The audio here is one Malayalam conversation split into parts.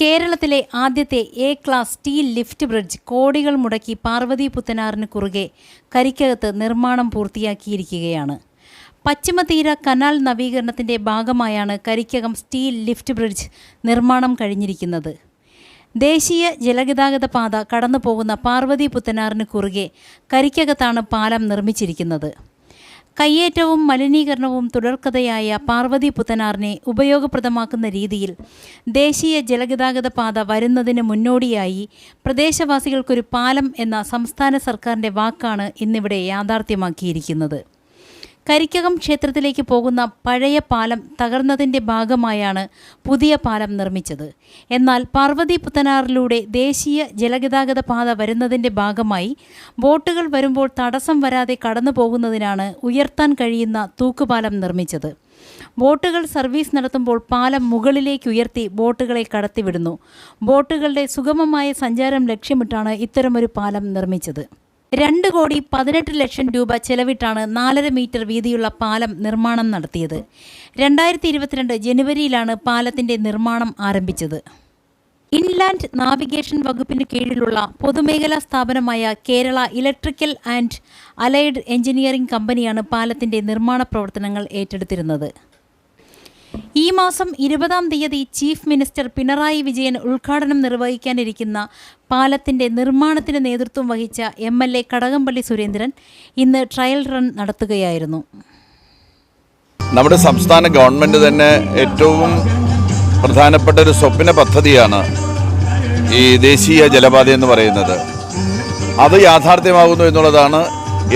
കേരളത്തിലെ ആദ്യത്തെ A class steel lift bridge കോടികൾ മുടക്കി പാർവതി പുത്തനാറിന് കുറുകെ കരിക്കകത്ത് നിർമ്മാണം പൂർത്തിയാക്കിയിരിക്കുകയാണ്. പശ്ചിമതീര കനാൽ നവീകരണത്തിൻ്റെ ഭാഗമായാണ് കരിക്കകം സ്റ്റീൽ ലിഫ്റ്റ് ബ്രിഡ്ജ് നിർമ്മാണം കഴിഞ്ഞിരിക്കുന്നത്. ദേശീയ ജലഗതാഗത പാത കടന്നു പോകുന്ന പാർവതി പുത്തനാറിന് കുറുകെ കരിക്കകത്താണ് പാലം നിർമ്മിച്ചിരിക്കുന്നത്. കയ്യേറ്റവും മലിനീകരണവും തുടർക്കഥയായ പാർവതി പുത്തനാറിനെ ഉപയോഗപ്രദമാക്കുന്ന രീതിയിൽ ദേശീയ ജലഗതാഗത പാത വരുന്നതിന് മുന്നോടിയായി പ്രദേശവാസികൾക്കൊരു പാലം എന്ന സംസ്ഥാന സർക്കാരിൻ്റെ വാക്കാണ് ഇന്നിവിടെ യാഥാർത്ഥ്യമാക്കിയിരിക്കുന്നത്. കരിക്കകം ക്ഷേത്രത്തിലേക്ക് പോകുന്ന പഴയ പാലം തകർന്നതിൻ്റെ ഭാഗമായാണ് പുതിയ പാലം നിർമ്മിച്ചത്. എന്നാൽ പാർവതി പുത്തനാറിലൂടെ ദേശീയ ജലഗതാഗത പാത വരുന്നതിൻ്റെ ഭാഗമായി ബോട്ടുകൾ വരുമ്പോൾ തടസ്സം വരാതെ കടന്നു പോകുന്നതിനാണ് ഉയർത്താൻ കഴിയുന്ന തൂക്കുപാലം നിർമ്മിച്ചത്. ബോട്ടുകൾ സർവീസ് നടത്തുമ്പോൾ പാലം മുകളിലേക്ക് ഉയർത്തി ബോട്ടുകളെ കടത്തിവിടുന്നു. ബോട്ടുകളുടെ സുഗമമായ സഞ്ചാരം ലക്ഷ്യമിട്ടാണ് ഇത്തരമൊരു പാലം നിർമ്മിച്ചത്. 2,18,00,000 രൂപ ചെലവിട്ടാണ് 4.5 മീറ്റർ വീതിയുള്ള പാലം നിർമ്മാണം നടത്തിയത്. 2022 ജനുവരിയിലാണ് പാലത്തിൻ്റെ നിർമ്മാണം ആരംഭിച്ചത്. ഇൻലാൻഡ് നാവിഗേഷൻ വകുപ്പിന് കീഴിലുള്ള പൊതുമേഖലാ സ്ഥാപനമായ Kerala electrical and allied engineering കമ്പനിയാണ് പാലത്തിൻ്റെ നിർമ്മാണ പ്രവർത്തനങ്ങൾ ഏറ്റെടുത്തിരുന്നത്. ഈ മാസം 20-ാം തീയതി ചീഫ് മിനിസ്റ്റർ പിണറായി വിജയൻ ഉദ്ഘാടനം നിർവഹിക്കാനിരിക്കുന്ന പാലത്തിൻ്റെ നിർമ്മാണത്തിന് നേതൃത്വം വഹിച്ച MLA കടകംപള്ളി സുരേന്ദ്രൻ ഇന്ന് ട്രയൽ റൺ നടത്തുകയായിരുന്നു. നമ്മുടെ സംസ്ഥാന ഗവൺമെൻറ് തന്നെ ഏറ്റവും പ്രധാനപ്പെട്ട ഒരു സ്വപ്ന പദ്ധതിയാണ് ഈ ദേശീയ ജലപാത എന്ന് പറയുന്നത്. അത് യാഥാർത്ഥ്യമാകുന്നു എന്നുള്ളതാണ്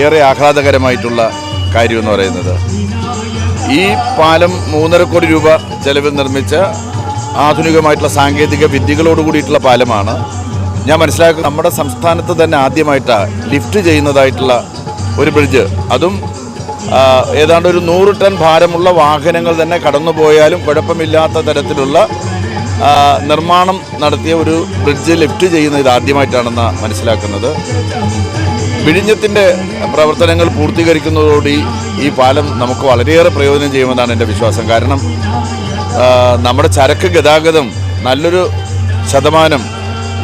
ഏറെ ആഹ്ലാദകരമായിട്ടുള്ള കാര്യമെന്ന് പറയുന്നത്. ഈ പാലം 3.5 കോടി രൂപ ചെലവിൽ നിർമ്മിച്ച ആധുനികമായിട്ടുള്ള സാങ്കേതിക വിദ്യകളോട് കൂടിയിട്ടുള്ള പാലമാണ്. ഞാൻ മനസ്സിലാക്കുന്നത് നമ്മുടെ സംസ്ഥാനത്ത് തന്നെ ആദ്യമായിട്ടാണ് ലിഫ്റ്റ് ചെയ്യുന്നതായിട്ടുള്ള ഒരു ബ്രിഡ്ജ്. അതും ഏതാണ്ട് ഒരു 100 ടൺ ഭാരമുള്ള വാഹനങ്ങൾ തന്നെ കടന്നുപോയാലും കുഴപ്പമില്ലാത്ത തരത്തിലുള്ള നിർമ്മാണം നടത്തിയ ഒരു ബ്രിഡ്ജ് ലിഫ്റ്റ് ചെയ്യുന്നത് ഇതാദ്യമായിട്ടാണെന്ന് മനസ്സിലാക്കുന്നത്. വിഴിഞ്ഞത്തിൻ്റെ പ്രവർത്തനങ്ങൾ പൂർത്തീകരിക്കുന്നതോടുകൂടി ഈ പാലം നമുക്ക് വളരെയേറെ പ്രയോജനം ചെയ്യുമെന്നാണ് എൻ്റെ വിശ്വാസം. കാരണം നമ്മുടെ ചരക്ക് ഗതാഗതം നല്ലൊരു ശതമാനം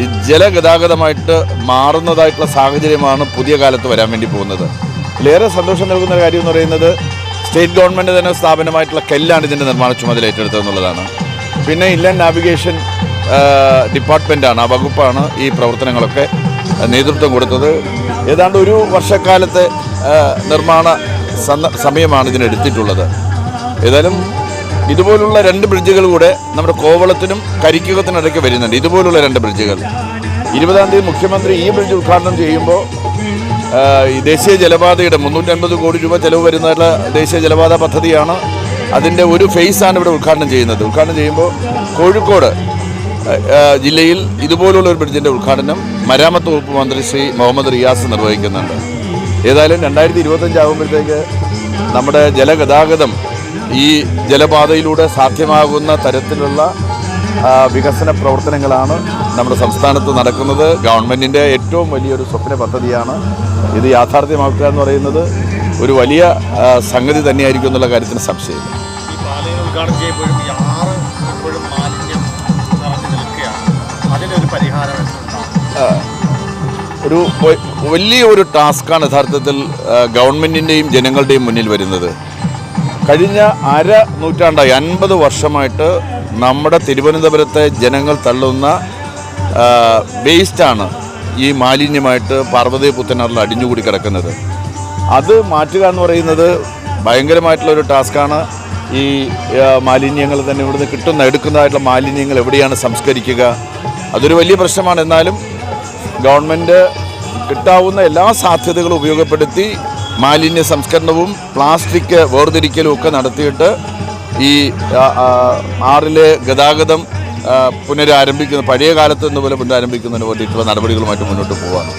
ഈ ജലഗതാഗതമായിട്ട് മാറുന്നതായിട്ടുള്ള സാഹചര്യമാണ് പുതിയ കാലത്ത് വരാൻ വേണ്ടി പോകുന്നത്. ഇതിലേറെ സന്തോഷം നൽകുന്ന കാര്യം എന്ന് പറയുന്നത് സ്റ്റേറ്റ് ഗവൺമെൻറ് തന്നെ സ്ഥാപനമായിട്ടുള്ള കെല്ലാണ് ഇതിൻ്റെ നിർമ്മാണ ചുമതല ഏറ്റെടുത്തതെന്നുള്ളതാണ്. പിന്നെ ഇൻലാൻഡ് നാവിഗേഷൻ ഡിപ്പാർട്ട്മെൻറ്റാണ്, ആ വകുപ്പാണ് ഈ പ്രവർത്തനങ്ങളൊക്കെ നേതൃത്വം കൊടുത്തത്. ഏതാണ്ട് ഒരു വർഷക്കാലത്തെ നിർമ്മാണ സമയമാണ് ഇതിനെടുത്തിട്ടുള്ളത്. ഏതായാലും ഇതുപോലുള്ള 2 ബ്രിഡ്ജുകൾ കൂടെ നമ്മുടെ കോവളത്തിനും കരിക്കകത്തിനിടയ്ക്ക് വരുന്നുണ്ട്. ഇതുപോലുള്ള 2 ബ്രിഡ്ജുകൾ 20-ാം തീയതി മുഖ്യമന്ത്രി ഈ ബ്രിഡ്ജ് ഉദ്ഘാടനം ചെയ്യുമ്പോൾ ഈ ദേശീയ ജലപാതയുടെ 350 കോടി രൂപ ചെലവ് വരുന്ന ദേശീയ ജലപാത പദ്ധതിയാണ്. അതിൻ്റെ ഒരു ഫേസാണ് ഇവിടെ ഉദ്ഘാടനം ചെയ്യുന്നത്. ഉദ്ഘാടനം ചെയ്യുമ്പോൾ കോഴിക്കോട് ജില്ലയിൽ ഇതുപോലുള്ള ഒരു ബ്രിഡ്ജിൻ്റെ ഉദ്ഘാടനം മരാമത്ത് വകുപ്പ് മന്ത്രി ശ്രീ മുഹമ്മദ് റിയാസ് നിർവഹിക്കുന്നുണ്ട്. ഏതായാലും 2025 ആകുമ്പോഴത്തേക്ക് നമ്മുടെ ജലഗതാഗതം ഈ ജലപാതയിലൂടെ സാധ്യമാകുന്ന തരത്തിലുള്ള വികസന പ്രവർത്തനങ്ങളാണ് നമ്മുടെ സംസ്ഥാനത്ത് നടക്കുന്നത്. ഗവൺമെൻറ്റിൻ്റെ ഏറ്റവും വലിയൊരു സ്വപ്ന പദ്ധതിയാണ്. ഇത് യാഥാർത്ഥ്യമാക്കുക എന്ന് പറയുന്നത് ഒരു വലിയ സംഗതി തന്നെയായിരിക്കും എന്നുള്ള കാര്യത്തിന് സംശയമില്ല. ഒരു വലിയൊരു ടാസ്ക്കാണ് യഥാർത്ഥത്തിൽ ഗവൺമെൻറ്റിൻ്റെയും ജനങ്ങളുടെയും മുന്നിൽ വരുന്നത്. കഴിഞ്ഞ നൂറ്റാണ്ടായി 50 വർഷമായിട്ട് നമ്മുടെ തിരുവനന്തപുരത്തെ ജനങ്ങൾ തള്ളുന്ന വേസ്റ്റാണ് ഈ മാലിന്യമായിട്ട് പാർവതി പുത്തനാറിൽ അടിഞ്ഞുകൂടി കിടക്കുന്നത്. അത് മാറ്റുക എന്ന് പറയുന്നത് ഭയങ്കരമായിട്ടുള്ളൊരു ടാസ്ക്കാണ്. ഈ മാലിന്യങ്ങൾ തന്നെ ഇവിടുന്ന് എടുക്കുന്നതായിട്ടുള്ള മാലിന്യങ്ങൾ എവിടെയാണ് സംസ്കരിക്കുക, അതൊരു വലിയ പ്രശ്നമാണ്. എന്നാലും ഗവൺമെൻറ് കിട്ടാവുന്ന എല്ലാ സാധ്യതകളും ഉപയോഗപ്പെടുത്തി മാലിന്യ സംസ്കരണവും പ്ലാസ്റ്റിക് വേർതിരിക്കലും ഒക്കെ നടത്തിയിട്ട് ഈ ആറിലെ ഗതാഗതം പുനരാരംഭിക്കുന്ന പഴയ കാലത്ത് എന്നപോലെ പുനരാരംഭിക്കുന്നതിന് വേണ്ടിയിട്ടുള്ള നടപടികളുമായിട്ട് മുന്നോട്ട് പോവുകയാണ്.